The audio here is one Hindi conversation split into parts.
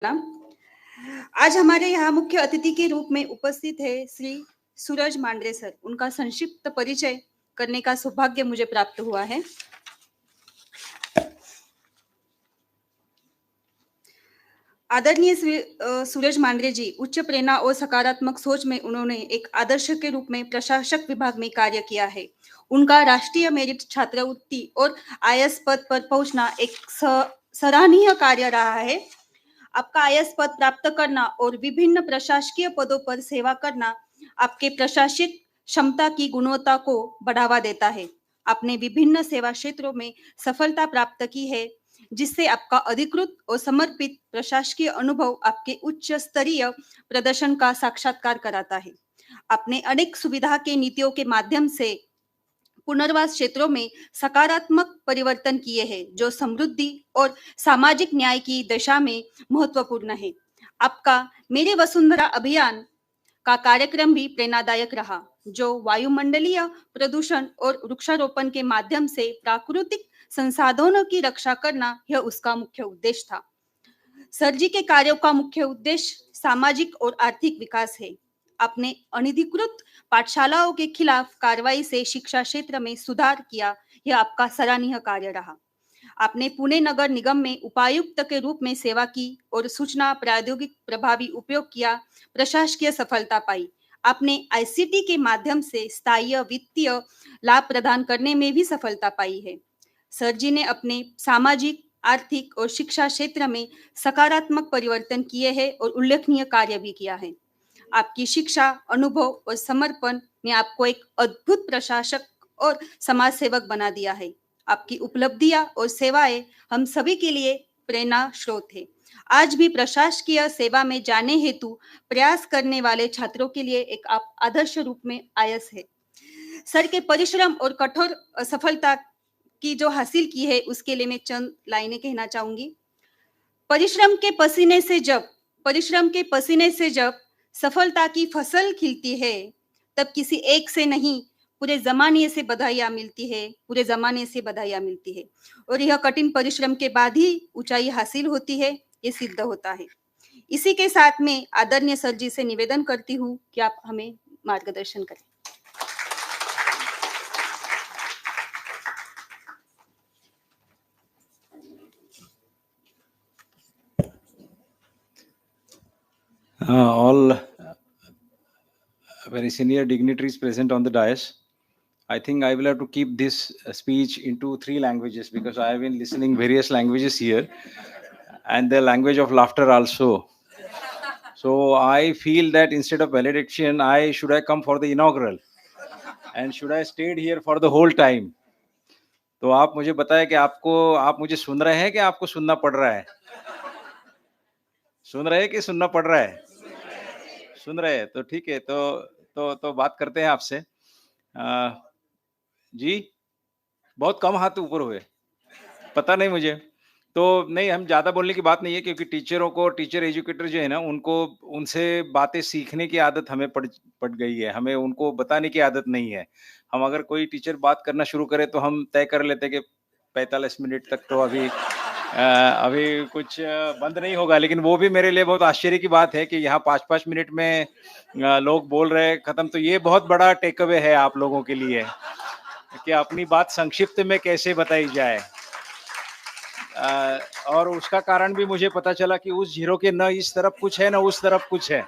ना। आज हमारे यहाँ मुख्य अतिथि के रूप में उपस्थित है श्री सूरज मांडरे सर। उनका संक्षिप्त परिचय करने का सौभाग्य मुझे प्राप्त हुआ है। आदरणीय श्री सूरज मांडरे जी उच्च प्रेरणा और सकारात्मक सोच में उन्होंने एक आदर्श के रूप में प्रशासक विभाग में कार्य किया है। उनका राष्ट्रीय मेरिट छात्रवृत्ति और आईएएस पद पर पहुंचना एक सराहनीय कार्य रहा है। आपका आईएएस पद प्राप्त करना और विभिन्न प्रशासकीय पदों पर सेवा करना आपके प्रशासनिक क्षमता की गुणवत्ता को बढ़ावा देता है। आपने विभिन्न सेवा क्षेत्रों में सफलता प्राप्त की है, जिससे आपका अधिकृत और समर्पित प्रशासकीय अनुभव आपके उच्च स्तरीय प्रदर्शन का साक्षात्कार कराता है। आपने अनेक सुविधा के नीतियों के माध्यम से पुनर्वास क्षेत्रों में सकारात्मक परिवर्तन किए हैं, जो समृद्धि और सामाजिक न्याय की दिशा में महत्वपूर्ण है। आपका मेरे वसुंधरा अभियान का कार्यक्रम भी प्रेरणादायक रहा, जो वायुमंडलीय प्रदूषण और वृक्षारोपण के माध्यम से प्राकृतिक संसाधनों की रक्षा करना यह उसका मुख्य उद्देश्य था। सर जी के कार्यों का मुख्य उद्देश्य सामाजिक और आर्थिक विकास है। आपने अनधिकृत पाठशालाओं के खिलाफ कार्रवाई से शिक्षा क्षेत्र में सुधार किया, यह आपका सराहनीय कार्य रहा। आपने पुणे नगर निगम में उपायुक्त के रूप में सेवा की और सूचना प्रौद्योगिक प्रभावी उपयोग किया, प्रशासकीय सफलता पाई। आपने आईसीटी के माध्यम से स्थायी वित्तीय लाभ प्रदान करने में भी सफलता पाई है। सर जी ने अपने सामाजिक, आर्थिक और शिक्षा क्षेत्र में सकारात्मक परिवर्तन किए हैं और उल्लेखनीय कार्य भी किया है। आपकी शिक्षा, अनुभव और समर्पण ने आपको एक अद्भुत प्रशासक और समाज सेवक बना दिया है। आपकी उपलब्धियां और सेवाएं हम सभी के लिए प्रेरणा स्रोत है। आज भी प्रशासकीय सेवा में जाने हेतु प्रयास करने वाले छात्रों के लिए एक आप आदर्श रूप में आयस है। सर के परिश्रम और कठोर सफलता की जो हासिल की है, उसके लिए मैं चंद लाइनें कहना चाहूंगी। परिश्रम के पसीने से जब सफलता की फसल खिलती है, तब किसी एक से नहीं, पूरे जमाने से बधाइयां मिलती है, पूरे जमाने से बधाइयां मिलती है। और यह कठिन परिश्रम के बाद ही ऊंचाई हासिल होती है, ये सिद्ध होता है। इसी के साथ में आदरणीय सर जी से निवेदन करती हूँ कि आप हमें मार्गदर्शन करें। All very senior dignitaries present on the dais. I think I will have to keep this speech into 3 languages because I have been listening various languages here and the language of laughter also. So I feel that instead of valediction, I should have come for the inaugural and should have stayed here for the whole time. तो आप मुझे बताएं कि आप मुझे सुन रहे हैं कि आपको सुनना पड़ रहा है? सुन रहे हैं कि सुनना पड़ रहा है? सुन रहे हैं, तो ठीक है। तो बात करते हैं आपसे। जी, बहुत कम हाथ ऊपर हुए, पता नहीं मुझे। तो नहीं, हम ज़्यादा बोलने की बात नहीं है, क्योंकि टीचर एजुकेटर जो है ना, उनको उनसे बातें सीखने की आदत हमें पड़ गई है, हमें उनको बताने की आदत नहीं है। हम अगर कोई टीचर बात करना शुरू करे तो हम तय कर लेते हैं कि 45 मिनट तक तो अभी कुछ बंद नहीं होगा। लेकिन वो भी मेरे लिए बहुत आश्चर्य की बात है कि यहाँ 5-5 मिनट में लोग बोल रहे हैं खत्म। तो ये बहुत बड़ा टेक अवे है आप लोगों के लिए कि अपनी बात संक्षिप्त में कैसे बताई जाए। और उसका कारण भी मुझे पता चला कि उस जीरो के न इस तरफ कुछ है, न उस तरफ कुछ है।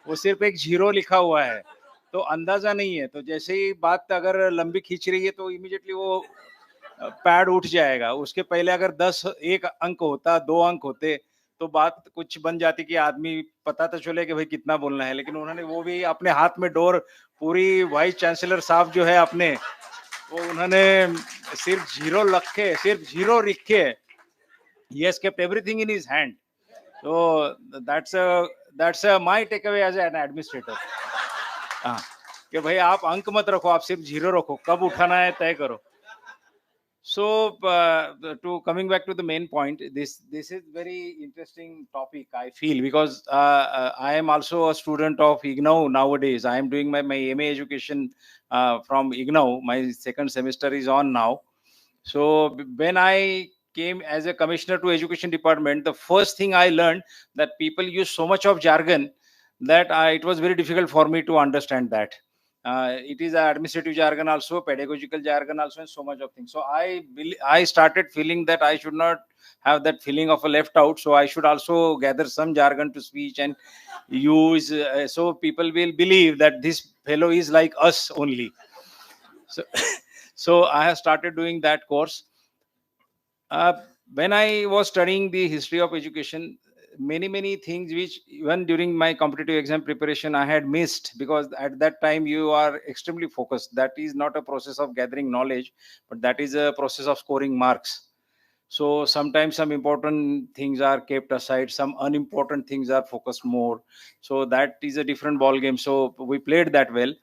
वो सिर्फ एक जीरो लिखा हुआ है, तो अंदाजा नहीं है। तो जैसे ही बात अगर लंबी खींच रही है तो इमीडिएटली वो पैड उठ जाएगा। उसके पहले अगर 1 अंक होता, 2 अंक होते, तो बात कुछ बन जाती कि आदमी पता तो चले कि भाई कितना बोलना है। लेकिन उन्होंने वो भी अपने हाथ में डोर, पूरी वाइस चांसलर साहब जो है अपने, वो उन्होंने सिर्फ जीरो लिखे, he has kept everything in his hand. So that's my takeaway as an administrator. हाँ, कि भाई आप अंक मत रखो, आप सिर्फ जीरो रखो, कब उठाना है तय करो। So to coming back to the main point, this is very interesting topic, I feel, because I am also a student of IGNOU nowadays. I am doing my MA education from IGNOU. My second semester is on now. So when I came as a commissioner to education department, the first thing I learned that people use so much of jargon that it was very difficult for me to understand that. It is administrative jargon also, pedagogical jargon also, and so much of things. So I started feeling that I should not have that feeling of a left out. So I should also gather some jargon to speech and use, so people will believe that this fellow is like us only. So, so I have started doing that course. Uh, when I was studying the history of education, many things which even during my competitive exam preparation I had missed, because at that time you are extremely focused. That is not a process of gathering knowledge, but that is a process of scoring marks. So sometimes some important things are kept aside, some unimportant things are focused more. So that is a different ball game. So we played that well.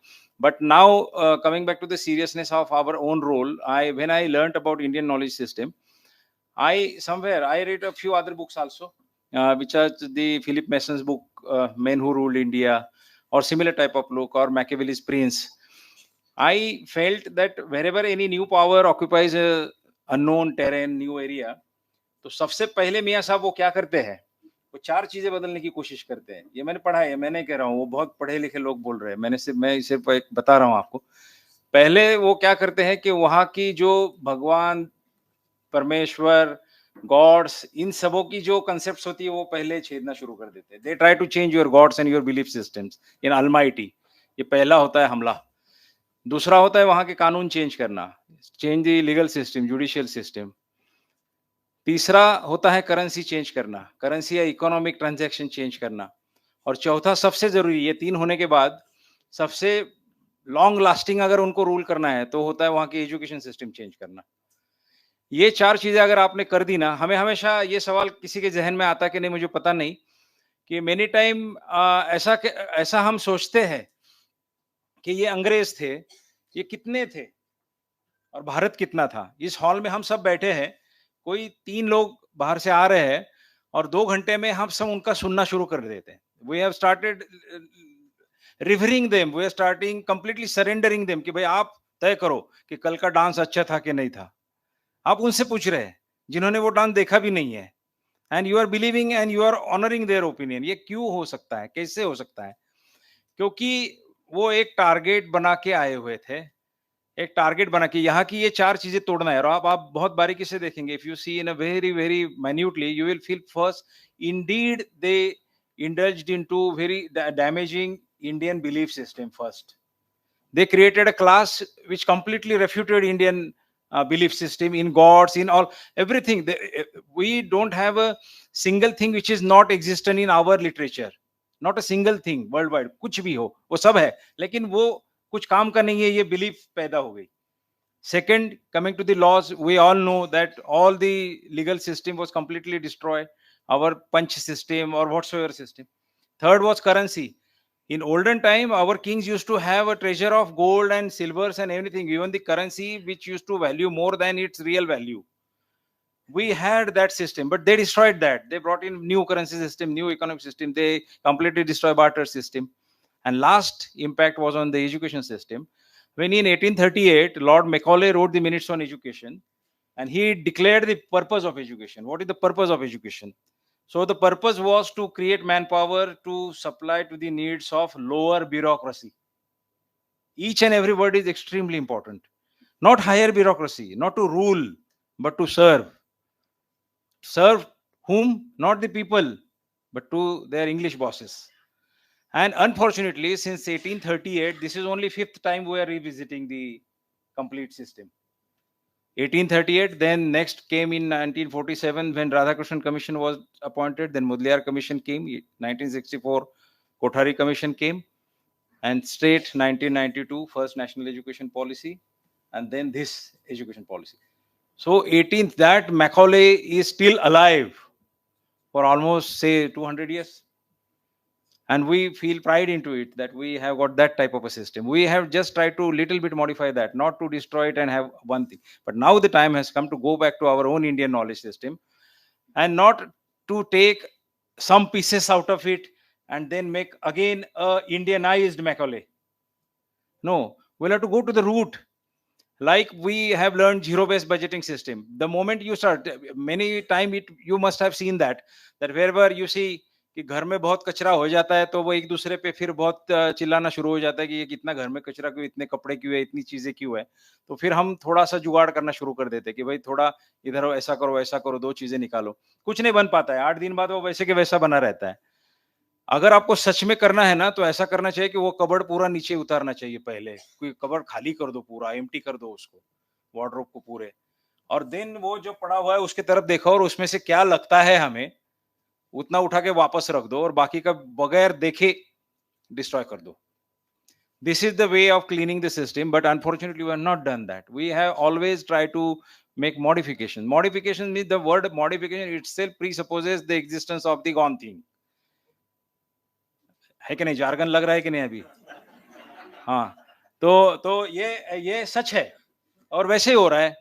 But now, coming back to the seriousness of our own role, when I learned about Indian knowledge system, I read a few other books also, which are the Philip Mason's book, Men Who Ruled India, or similar type of book, or Machiavelli's Prince. I felt that wherever any new power occupies a unknown terrain, new area, तो सबसे पहले मियाँ साहब वो क्या करते हैं, वो चार चीजें बदलने की कोशिश करते हैं. ये मैंने पढ़ा है, मैं नहीं कह रहा हूँ, वो बहुत पढ़े लिखे लोग बोल रहे हैं, मैं इसे बता रहा हूँ आपको. पहले वो क्या करते हैं कि वहां की जो भगवान, परमेश्वर, गॉड्स, इन सबों की जो कंसेप्ट्स होती है वो पहले छेदना शुरू कर देते हैं. They try to change your gods and your belief systems in almighty. ये पहला होता है हमला. दूसरा होता है वहां के कानून चेंज करना, change the legal system, judicial system. तीसरा होता है करेंसी चेंज करना, करेंसी या इकोनॉमिक ट्रांजैक्शन चेंज करना. और चौथा सबसे जरूरी, ये तीन होने के बाद सबसे लॉन्ग लास्टिंग अगर उनको रूल करना है तो होता है वहां की एजुकेशन सिस्टम चेंज करना. ये चार चीजें अगर आपने कर दी ना, हमें हमेशा ये सवाल किसी के जहन में आता कि नहीं, मुझे पता नहीं, कि मेनी टाइम ऐसा हम सोचते हैं कि ये अंग्रेज थे, ये कितने थे और भारत कितना था. इस हॉल में हम सब बैठे हैं, कोई तीन लोग बाहर से आ रहे हैं और 2 घंटे में हम सब उनका सुनना शुरू कर देते हैं. We have started revering them, we are starting completely surrendering them कि भाई आप तय करो कि कल का डांस अच्छा था कि नहीं था. आप उनसे पूछ रहे हैं जिन्होंने वो डांस देखा भी नहीं है, and you are believing and you are honouring their opinion. ये क्यों हो सकता है, कैसे हो सकता है? क्योंकि वो एक टारगेट बना के आए हुए थे, एक टारगेट बना के यहाँ की ये चार चीजें तोड़ना है. और आप बहुत बारीकी से देखेंगे, if you see in a very very minutely, you will feel first indeed they indulged into very damaging Indian belief system. First, they created a class which completely refuted Indian belief system in gods, in all everything. We don't have a single thing which is not existent in our literature, not a single thing worldwide. कुछ भी हो वो सब है, लेकिन वो कुछ काम का नहीं है, ये बिलीफ पैदा हो गई. Second, coming to the laws, we all know that all the legal system was completely destroyed, our punch system or whatsoever system. Third was currency. In olden time, our kings used to have a treasure of gold and silvers and everything, even the currency which used to value more than its real value. We had that system, but they destroyed that. They brought in new currency system, new economic system. They completely destroyed barter system. And last impact was on the education system. When in 1838, Lord Macaulay wrote the Minutes on Education, and he declared the purpose of education. What is the purpose of education? So the purpose was to create manpower to supply to the needs of lower bureaucracy. Each and every word is extremely important. Not higher bureaucracy, not to rule, but to serve. Serve whom? Not the people, but to their English bosses. And unfortunately, since 1838, this is only fifth time we are revisiting the complete system. 1838, then next came in 1947 when Radhakrishnan Commission was appointed, then Mudaliar Commission came, 1964 Kothari Commission came, and straight 1992 first National Education Policy, and then this education policy. So 18th, that Macaulay is still alive for almost say 200 years. And we feel pride into it that we have got that type of a system. We have just tried to little bit modify that, not to destroy it and have one thing. But now the time has come to go back to our own Indian knowledge system, and not to take some pieces out of it and then make again a Indianized Macaulay. No, we'll have to go to the root Like we have learned zero based budgeting system. The moment you start, many time it you must have seen that wherever you see कि घर में बहुत कचरा हो जाता है तो वो एक दूसरे पे फिर बहुत चिल्लाना शुरू हो जाता है कि ये कितना घर में कचरा क्यों, इतने कपड़े क्यों है, इतनी चीजें क्यों है। तो फिर हम थोड़ा सा जुगाड़ करना शुरू कर देते हैं कि भाई थोड़ा इधर ऐसा करो, दो चीजें निकालो। कुछ नहीं बन पाता है, 8 दिन बाद वो वैसे के वैसा बना रहता है। अगर आपको सच में करना है ना, तो ऐसा करना चाहिए कि वो कबर्ड पूरा नीचे उतारना चाहिए पहले। कोई कबर्ड खाली कर दो, पूरा एम्प्टी कर दो उसको, वार्डरोब को पूरे। और देन वो जो पड़ा हुआ है उसकी तरफ देखो और उसमें से क्या लगता है हमें, उतना उठा के वापस रख दो और बाकी का बगैर देखे डिस्ट्रॉय कर दो। This is the way of cleaning the system, but unfortunately we have not done that. We have always tried to make modification. Modification means the word modification itself presupposes the existence of the gone thing. है कि नहीं? जार्गन लग रहा है कि नहीं अभी? हाँ, तो ये सच है और वैसे ही हो रहा है।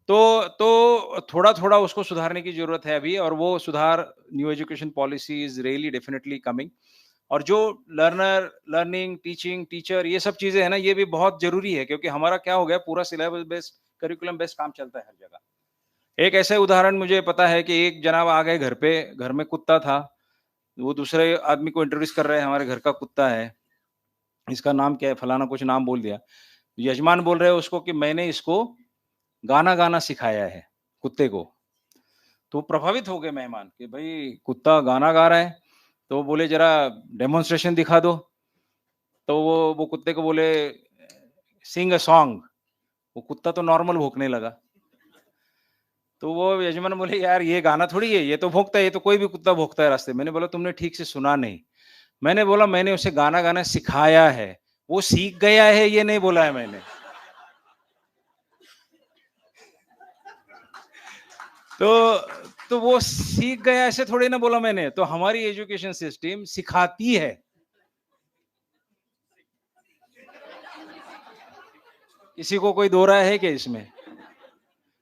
तो थोड़ा-थोड़ा उसको सुधारने की ज़रूरत है अभी और वो सुधार new education policy is really definitely coming. और जो लर्निंग, टीचिंग, टीचर ये सब चीज़ें हैं ना, ये भी बहुत ज़रूरी है क्योंकि हमारा क्या हो गया पूरा सिलेबस बेस्ड, करिकुलम बेस्ड काम चलता है हर जगह। एक ऐसा उदाहरण मुझे पता है कि एक जनाब आ गए घर पे, घर में कुत्ता था, वो दूसरे आदमी को इंट्रोड्यूस कर रहे हैं, हमारे घर का कुत्ता है, इसका नाम क्या है? फलाना कुछ नाम बोल दिया। यजमान बोल रहे हैं उसको कि मैंने इसको गाना गाना सिखाया है, कुत्ते को। तो प्रभावित हो गए मेहमान कि भाई कुत्ता गाना गा रहा है, तो वो बोले ज़रा डेमोंस्ट्रेशन दिखा दो। तो वो कुत्ते को बोले सिंग अ सॉन्ग, वो कुत्ता तो नॉर्मल भौंकने लगा। तो वो यजमान बोले यार ये गाना थोड़ी है, ये तो भौंकता है, ये तो कोई भी कुत्ता भौंकता है रास्ते में। मैंने बोला तुमने ठीक से सुना नहीं। मैंने बोला मैंने उसे गाना गाना सिखाया है, वो सीख गया है ये नहीं बोला है मैंने। तो तो वो सीख गया ऐसे थोड़ी ना बोला मैंने। तो हमारी एजुकेशन सिस्टम सिखाती है। किसी को कोई दो राय है क्या इसमें?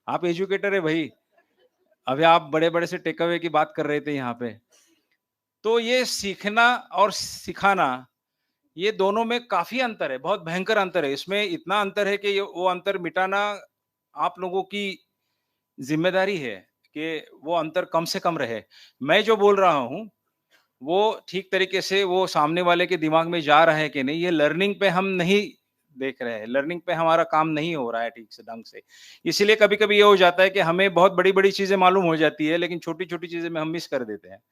आप एजुकेटर है भाई। अभी आप बड़े-बड़े से टेक अवे की बात कर रहे थे यहाँ पे। तो ये सीखना और सिखाना, ये दोनों में काफ़ी अंतर है, बहुत भयंकर अंतर है। इसमें इतना अंतर है कि ये वो अंतर मिटाना आप लोगों की ज़िम्मेदारी है कि वो अंतर कम से कम रहे। मैं जो बोल रहा हूँ, वो ठीक तरीके से वो सामने वाले के दिमाग में जा रहा है कि नहीं, ये लर्निंग पे हम नहीं देख रहे हैं। लर्निंग पे हमारा काम नहीं हो रहा है ठीक से ढंग से। इसीलिए कभी-कभी ये हो जाता है कि हमें बहुत बड़ी-बड़ी चीज़ें मालूम हो जाती है, लेकिन छोटी-छोटी चीज़ें में हम मिस कर देते हैं।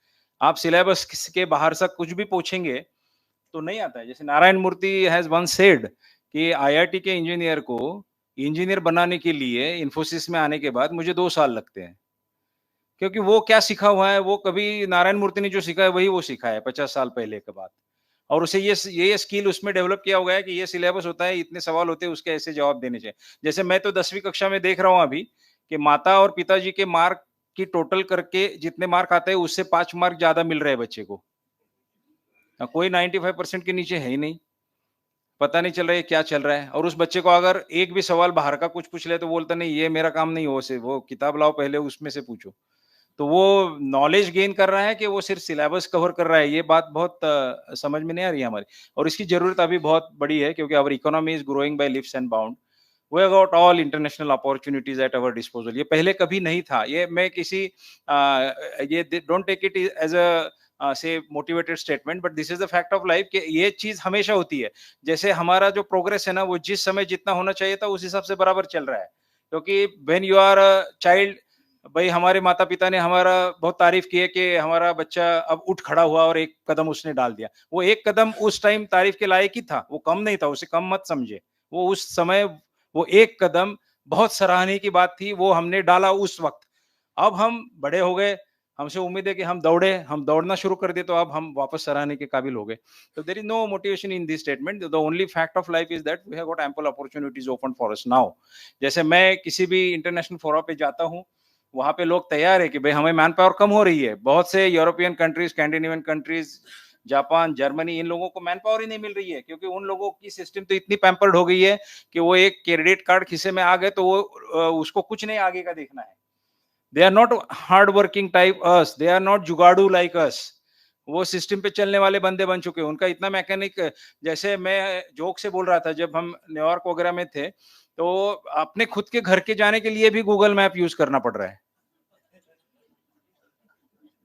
आप सिलेबस के बाहर से कुछ भी पूछेंगे, तो नहीं आता है। जैसे नारायण मूर्ति हैज़ वन्स सेड कि आईआईटी के इंजीनियर को इंजीनियर बनाने के लिए इन्फोसिस में आने के बाद मुझे 2 साल लगते हैं। क्योंकि वो क्या सीखा हुआ है, वो कभी नारायण मूर्ति ने जो सीखा है, वही वो सीखा है 50 साल पहले के बाद। और उसे ये स्किल उसमें डेवलप किया हुआ है कि ये सिलेबस होता है, इतने सवाल होते हैं, उसके ऐसे जवाब देने चाहिए। जैसे मैं तो 10वीं कक्षा में देख रहा हूँ अभी कि माता और पिताजी के मार्क की टोटल करके जितने मार्क आते हैं, उससे 5 मार्क ज़्यादा मिल रहे हैं बच्चे को। कोई 95% के नीचे है ही नहीं। पता नहीं चल रहा है क्या चल रहा है और उस बच्चे को अगर एक भी सवाल बाहर का कुछ पूछ ले तो बोलता नहीं ये मेरा काम नहीं, वो किताब लाओ पहले उसमें से पूछो। तो वो नॉलेज गेन कर रहा है कि वो सिर्फ सिलेबस कवर कर रहा है, ये बात बहुत समझ में नहीं आ रही है हमारी। और इसकी ज़रूरत अभी बहुत बड़ी है क्योंकि our economy is growing by leaps and bound. We have got all international opportunities at our disposal. ये पहले कभी नहीं था। ये मैं किसी ये don't take it as a से motivated statement but this is the fact of life कि ये चीज़ हमेशा होती है। जैसे हमारा जो प्रोग्रेस है ना, वो जिस समय जितना होना चाहिए था, उस हिसाब से बराबर चल रहा है। क्योंकि when you are a child, भाई हमारे माता-पिता ने हमारा बहुत तारीफ़ की है कि हमारा बच्चा अब उठ खड़ा हुआ और एक कदम उसने डाल दिया। वो एक कदम उस टाइम तारीफ़ के लायक ही था, वो कम नहीं था, उसे कम मत समझिए। वो उस समय वो एक कदम बहुत सराहनीय की बात थी, वो हमने डाला उस वक़्त। अब हम बड़े हो गए, हमसे उम्मीद है कि हम दौड़े, हम दौड़ना शुरू कर दिए तो अब हम वापस सराहने के काबिल हो गए। So there is no motivation in this statement. The only fact of life is that we have got ample opportunities open for us now. जैसे मैं किसी भी इंटरनेशनल फोरम पे जाता हूँ, वहाँ पे लोग तैयार है कि भाई हमें मैन पावर कम हो रही है। बहुत से European countries, Scandinavian countries, Japan, Germany, इन लोगों को मैन पावर ही नहीं मिल रही है क्योंकि उन लोगों की सिस्टम तो इतनी पैम्पर्ड हो गई है कि वो एक क्रेडिट कार्ड खीसे में आ गए तो वो उसको कुछ नहीं आगे का देखना है। They are not hard working type us, they are not जुगाड़ू लाइक अस। वो सिस्टम पे चलने वाले बंदे बन चुके हैं। उनका इतना मैकेनिक, जैसे मैं जोक से बोल रहा था जब हम न्यूयॉर्क वगैरह में थे, तो अपने खुद के घर के जाने के लिए भी गूगल मैप यूज करना पड़ रहा है।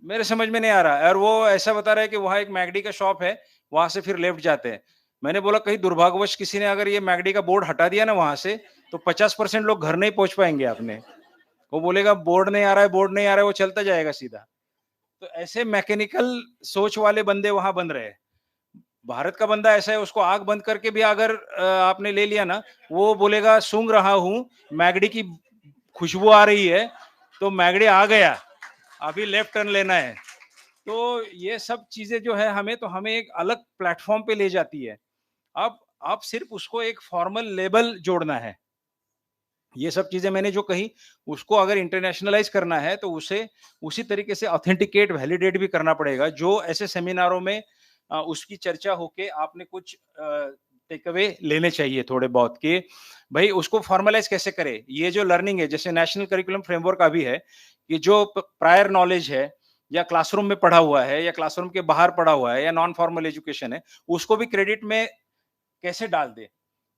मेरे समझ में नहीं आ रहा है। और वो ऐसा बता रहा है कि वहाँ एक मैकडी का शॉप है, वहां से फिर लेफ्ट जाते हैं। मैंने बोला कहीं दुर्भाग्यवश किसी ने अगर ये मैकडी का बोर्ड हटा दिया ना वहां से, तो 50% लोग घर नहीं पहुंच पाएंगे अपने। वो बोलेगा बोर्ड नहीं आ रहा है, बोर्ड नहीं आ रहा है, वो चलता जाएगा सीधा। तो ऐसे मैकेनिकल सोच वाले बंदे वहां बन रहे हैं। भारत का बंदा ऐसा है, उसको आंख बंद करके भी अगर आपने ले लिया ना, वो बोलेगा सूंघ रहा हूँ, मैगडी की खुशबू आ रही है, तो मैगडी आ गया, अभी लेफ्ट टर्न लेना है। तो ये सब चीजें जो है हमें एक अलग प्लेटफॉर्म पे ले जाती है। अब आप सिर्फ उसको एक फॉर्मल लेबल जोड़ना है। ये सब चीजें मैंने जो कही, उसको अगर इंटरनेशनलाइज करना है तो उसे उसी तरीके से ऑथेंटिकेट वैलिडेट भी करना पड़ेगा, जो ऐसे सेमिनारों में उसकी चर्चा होके आपने कुछ टेक अवे लेने चाहिए थोड़े बहुत, कि भाई उसको फॉर्मलाइज कैसे करें। ये जो लर्निंग है, जैसे नेशनल करिकुलम फ्रेमवर्क अभी है, कि जो प्रायर नॉलेज है, या क्लासरूम में पढ़ा हुआ है, या क्लासरूम के बाहर पढ़ा हुआ है, या नॉन फॉर्मल एजुकेशन है, उसको भी क्रेडिट में कैसे डाल दे।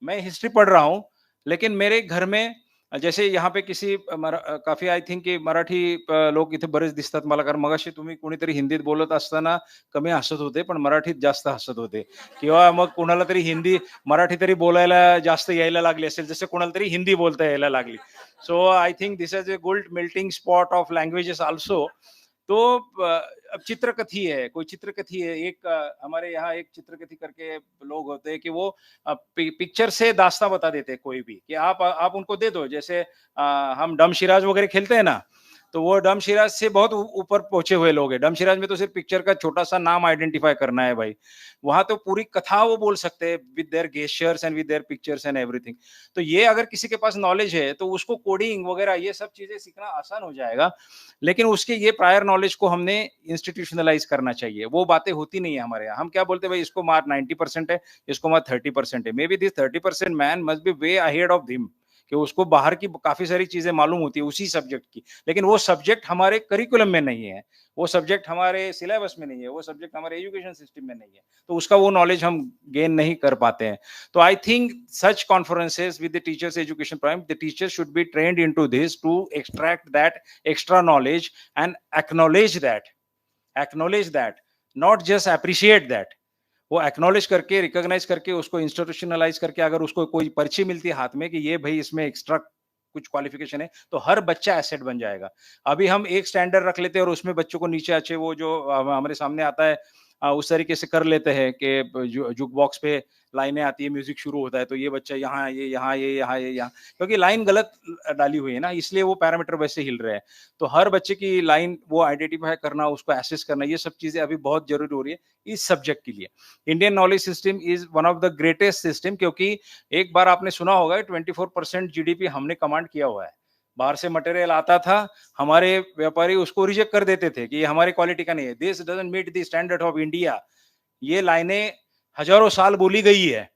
मैं हिस्ट्री पढ़ रहा हूँ, लेकिन मेरे घर में जैसे यहाँ पे किसी काफी आय थिंक की मराठी लोक इथे बरेच दिसतात मला, कारण मगाशी तुम्ही कोणीतरी हिंदीत बोलत असताना कमी हसत होते, पण मराठीत जास्त हसत होते, किंवा मग कोणाला तरी हिंदी मराठी तरी बोलायला जास्त यायला लागली असेल, जसे कोणाला तरी हिंदी बोलता यायला लागली। So I think this is a good melting spot of languages also. तो अब चित्रकथी है, कोई चित्रकथी है, एक हमारे यहाँ एक चित्रकथी करके लोग होते हैं कि वो पिक्चर से दास्तां बता देते हैं कोई भी, कि आप उनको दे दो, जैसे हम डम शिराज वगैरह खेलते हैं ना, तो वो डम शिराज से बहुत ऊपर पहुंचे हुए लोग हैं। डम शिराज में तो सिर्फ पिक्चर का छोटा सा नाम आइडेंटिफाई करना है भाई, वहां तो पूरी कथा वो बोल सकते हैं with their gestures and with their pictures and everything. तो ये अगर किसी के पास नॉलेज है तो उसको कोडिंग वगैरह ये सब चीजें सीखना आसान हो जाएगा। लेकिन उसके ये प्रायर नॉलेज को हमने इंस्टीट्यूशनलाइज करना चाहिए। वो बातें होती नहीं है हमारे यहाँ। हम क्या बोलते हैं, भाई इसको मार्क 90% है, इसको मार्क 30% है। May be this 30% man must be way ahead of him, कि उसको बाहर की काफी सारी चीजें मालूम होती है उसी सब्जेक्ट की, लेकिन वो सब्जेक्ट हमारे करिकुलम में नहीं है, वो सब्जेक्ट हमारे सिलेबस में नहीं है, वो सब्जेक्ट हमारे एजुकेशन सिस्टम में नहीं है, तो उसका वो नॉलेज हम गेन नहीं कर पाते हैं। तो I think such conferences with the teachers education program, the teachers should be trained into this to extract that extra knowledge and acknowledge that, not just appreciate that। वो एक्नॉलेज करके, रिकॉग्नाइज करके, उसको इंस्टीट्यूशनलाइज करके, अगर उसको कोई पर्ची मिलती है हाथ में कि ये भाई इसमें एक्स्ट्रा कुछ क्वालिफिकेशन है, तो हर बच्चा एसेट बन जाएगा। अभी हम एक स्टैंडर्ड रख लेते हैं और उसमें बच्चों को नीचे अच्छे वो जो हमारे सामने आता है उस तरीके से कर लेते हैं कि जुक बॉक्स पे लाइनें आती है, म्यूजिक शुरू होता है, तो ये बच्चा यहाँ, ये यहाँ, ये यहाँ, ये यहाँ, क्योंकि लाइन गलत डाली हुई है ना, इसलिए वो पैरामीटर वैसे हिल रहे हैं। तो हर बच्चे की लाइन वो आइडेंटिफाई करना, उसको एसेस करना, ये सब चीजें अभी बहुत जरूरी हो रही है इस सब्जेक्ट के लिए। Indian knowledge system is one of the greatest system, क्योंकि एक बार आपने सुना होगा 24% जीडीपी हमने कमांड किया हुआ है। बाहर से मटेरियल आता था, हमारे व्यापारी उसको रिजेक्ट कर देते थे कि ये हमारी क्वालिटी का नहीं है, this doesn't meet the standard of India. ये लाइनें हजारों साल बोली गई है।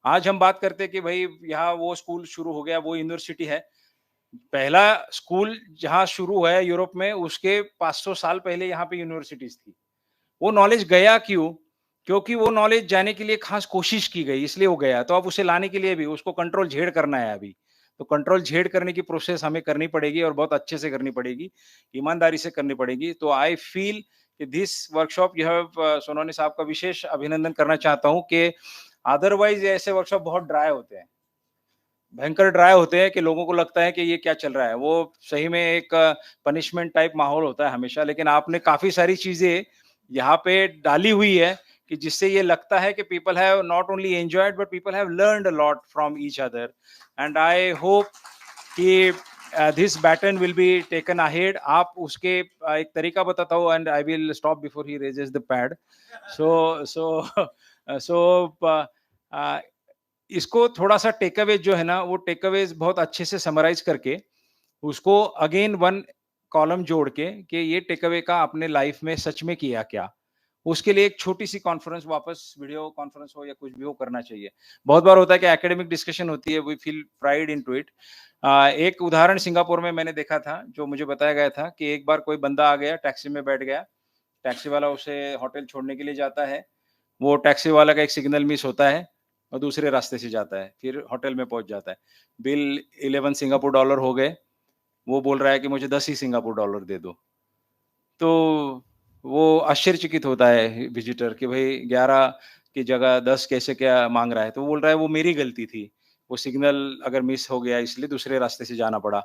आज हम बात करते हैं कि भाई यहाँ वो स्कूल शुरू हो गया, वो यूनिवर्सिटी है। पहला स्कूल जहां शुरू हुआ है यूरोप में, उसके 500 साल पहले यहाँ पे यूनिवर्सिटीज थी। वो नॉलेज गया क्यों? क्योंकि वो नॉलेज जाने के लिए खास कोशिश की गई, इसलिए वो गया। तो अब उसे लाने के लिए भी उसको कंट्रोल झेड़ करना है अभी। तो कंट्रोल झेड़ करने की प्रोसेस हमें करनी पड़ेगी, और बहुत अच्छे से करनी पड़ेगी, ईमानदारी से करनी पड़ेगी। तो आई फील कि दिस वर्कशॉप यू हैव, सोनोनी साहब का विशेष अभिनंदन करना चाहता हूँ, कि अदरवाइज ऐसे वर्कशॉप बहुत ड्राई होते हैं, भयंकर ड्राई होते हैं, कि लोगों को लगता है कि ये क्या चल रहा है। वो सही में एक पनिशमेंट टाइप माहौल होता है हमेशा। लेकिन आपने काफी सारी चीजें यहाँ पे डाली हुई है, कि जिससे ये लगता है कि people have not only enjoyed but people have learned a lot from each other. And I hope कि this baton will be taken ahead. आप उसके एक तरीका बताता हूँ, and I will stop before he raises the pad. So so so इसको थोड़ा सा टेक अवे जो है ना, वो टेक अवेज बहुत अच्छे से समराइज करके, उसको अगेन वन कॉलम जोड़ के, कि ये टेक अवे का अपने लाइफ में सच में किया क्या, उसके लिए एक छोटी सी कॉन्फ्रेंस, वापस वीडियो कॉन्फ्रेंस हो या कुछ भी हो, करना चाहिए। बहुत बार होता है कि एकेडमिक डिस्कशन होती है, we feel pride into it. एक उदाहरण सिंगापुर में मैंने देखा था, जो मुझे बताया गया था, कि एक बार कोई बंदा आ गया, टैक्सी में बैठ गया, टैक्सी वाला उसे होटल छोड़ने के लिए जाता है, वो टैक्सी वाला का एक सिग्नल मिस होता है, और दूसरे रास्ते से जाता है, फिर होटल में पहुँच जाता है। बिल 11 सिंगापुर डॉलर हो गए, वो बोल रहा है कि मुझे 10 ही सिंगापुर डॉलर दे दो। तो वो आश्चर्यचकित होता है विज़िटर कि भई 11 की जगह 10 कैसे क्या माँग रहा है? तो वो बोल रहा है वो मेरी गलती थी। वो सिग्नल अगर मिस हो गया इसलिए दूसरे रास्ते से जाना पड़ा।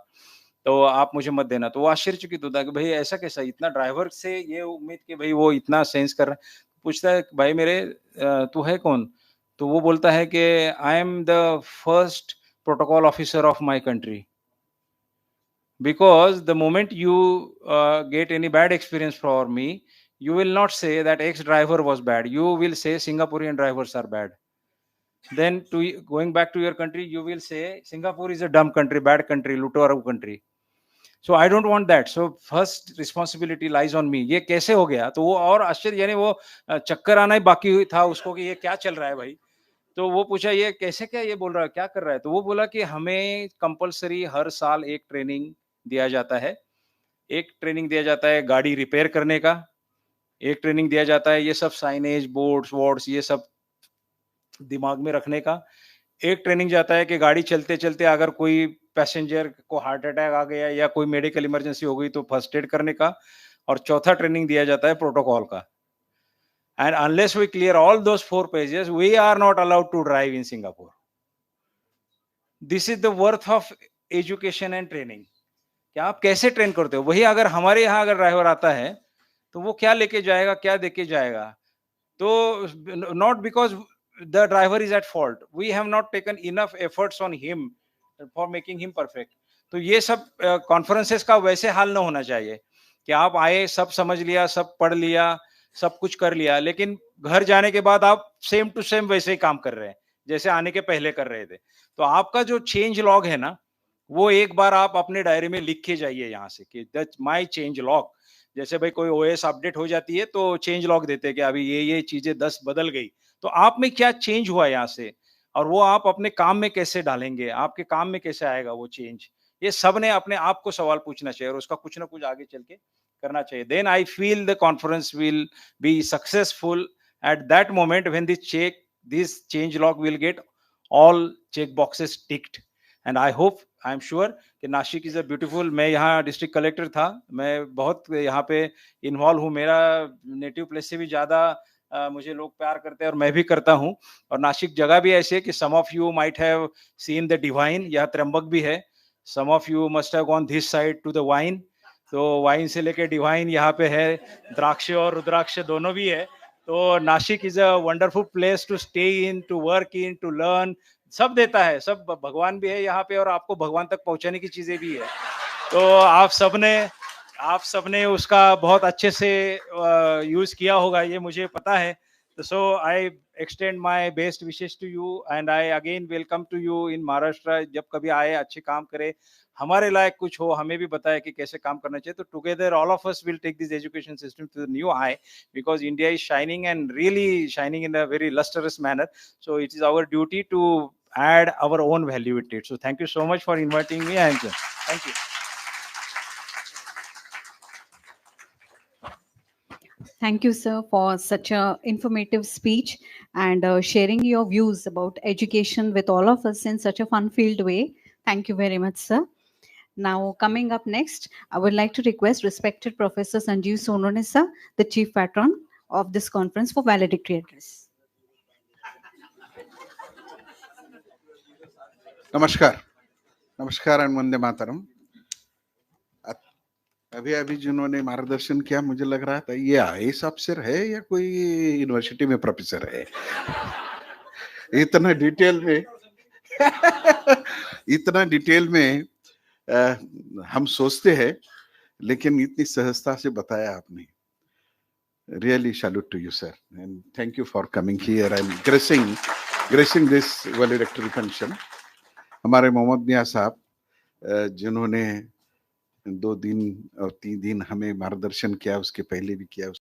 तो आप मुझे मत देना। तो वो आश्चर्यचकित होता है कि भई ऐसा कैसा? इतना ड्राइवर से ये उम्मीद कि भई वो इतना सेंस कर रहा है। पूछता है भाई मेरे तू है कौन? तो वो बोलता है कि I am the first protocol officer of my country. Because the moment you get any bad experience for me, you will not say that X driver was bad. You will say Singaporean drivers are bad. Then going back to your country, you will say Singapore is a dumb country, bad country, लुटेरा country. So I don't want that. So first responsibility lies on me. ये कैसे हो गया? तो वो और आश्चर्य यानी वो चक्कर आना ही बाकी हुई था उसको कि ये क्या चल रहा है भाई? तो वो पूछा ये कैसे क्या ये बोल रहा है? क्या कर रहा है? तो वो बोला कि हमें कंपल्सरी हर साल एक ट्रेनिंग दिया जाता है। एक ट्रेनिंग दिया जाता है गाड़ी रिपेयर करने का, एक ट्रेनिंग दिया जाता है ये सब साइनेज, बोर्ड्स वोर्ड्स ये सब दिमाग में रखने का। एक ट्रेनिंग जाता है कि गाड़ी चलते-चलते अगर कोई पैसेंजर को हार्ट अटैक आ गया या कोई मेडिकल इमरजेंसी हो गई तो फर्स्ट एड करने का और चौथा ट्रेनिंग दिया जाता है प्रोटोकॉल का। And unless we clear all those 4 pages we are not allowed to drive in Singapore. This is the worth of education and training. कि आप कैसे ट्रेन करते हो? वही अगर हमारे यहाँ अगर ड्राइवर आता है, तो वो क्या लेके जाएगा, क्या देके जाएगा? तो not because the driver is at fault, we have not taken enough efforts on him for making him perfect. तो ये सब कॉन्फ्रेंसेस का वैसे हाल ना होना चाहिए, कि आप आए, सब समझ लिया, सब पढ़ लिया, सब कुछ कर लिया, लेकिन घर जाने के बाद आप सेम टू सेम वैसे ही काम कर रहे हैं, जैसे आने के पहले कर रहे थे। तो आपका जो चेंज लॉग है ना, वो एक बार आप अपने डायरी में लिख के जाइए यहाँ से कि दैट्स माय चेंज लॉग। जैसे भाई कोई ओएस अपडेट हो जाती है तो चेंज लॉग देते हैं कि अभी ये चीजें 10 बदल गई। तो आप में क्या चेंज हुआ यहाँ से और वो आप अपने काम में कैसे डालेंगे, आपके काम में कैसे आएगा वो चेंज? ये सब ने अपने आप को सवाल पूछना चाहिए और उसका कुछ ना कुछ आगे चल के करना चाहिए। Then I feel the conference will be successful at that moment when this change log will get all check boxes ticked and I am sure कि नासिक इज अ ब्यूटीफुल। मैं यहाँ डिस्ट्रिक्ट कलेक्टर था, मैं बहुत यहाँ पे इन्वॉल्व हूँ। मेरा नेटिव प्लेस से भी ज्यादा मुझे लोग प्यार करते हैं और मैं भी करता हूँ। और नासिक जगह भी ऐसी है कि some of you might have seen the divine, यह त्र्यंबक भी है। Some of you must have gone this side to the wine. तो वाइन से लेके डिवाइन यहाँ पे है, द्राक्ष और रुद्राक्ष दोनों भी है। तो Nashik is a wonderful place to stay in, to work in, to learn. सब देता है, सब भगवान भी है यहाँ पे और आपको भगवान तक पहुंचाने की चीजें भी है। तो आप सबने उसका बहुत अच्छे से यूज किया होगा, ये मुझे पता है। So I extend my best wishes to you and I again welcome to you in Maharashtra. जब कभी आए अच्छे काम करे, हमारे लायक कुछ हो, हमें भी बताए कि कैसे काम करना चाहिए। तो together all of us will take this education system to the new high because India is shining and really shining in a very lustrous manner. So it is our duty to add our own value with it. So thank you so much for inviting me and thank you. Thank you, sir, for such a informative speech and sharing your views about education with all of us in such a fun-filled way. Thank you very much, sir. Now, coming up next, I would like to request respected Professor Sanjeev Sonone, sir, the chief patron of this conference, for valedictory address. नमस्कार, नमस्कार एंड वंदे मातरम। अभी अभी जिन्होंने मार्गदर्शन किया, मुझे लग रहा था ये आईएएस ऑफिसर है या कोई यूनिवर्सिटी में प्रोफेसर है। इतना डिटेल में हम सोचते हैं, लेकिन इतनी सहजता से बताया आपने। Really salute to you, sir, and thank you for coming here and gracing this valedictory function. हमारे मोहम्मद मियां साहब, जिन्होंने 2 दिन और 3 दिन हमें मार्गदर्शन किया, उसके पहले भी किया।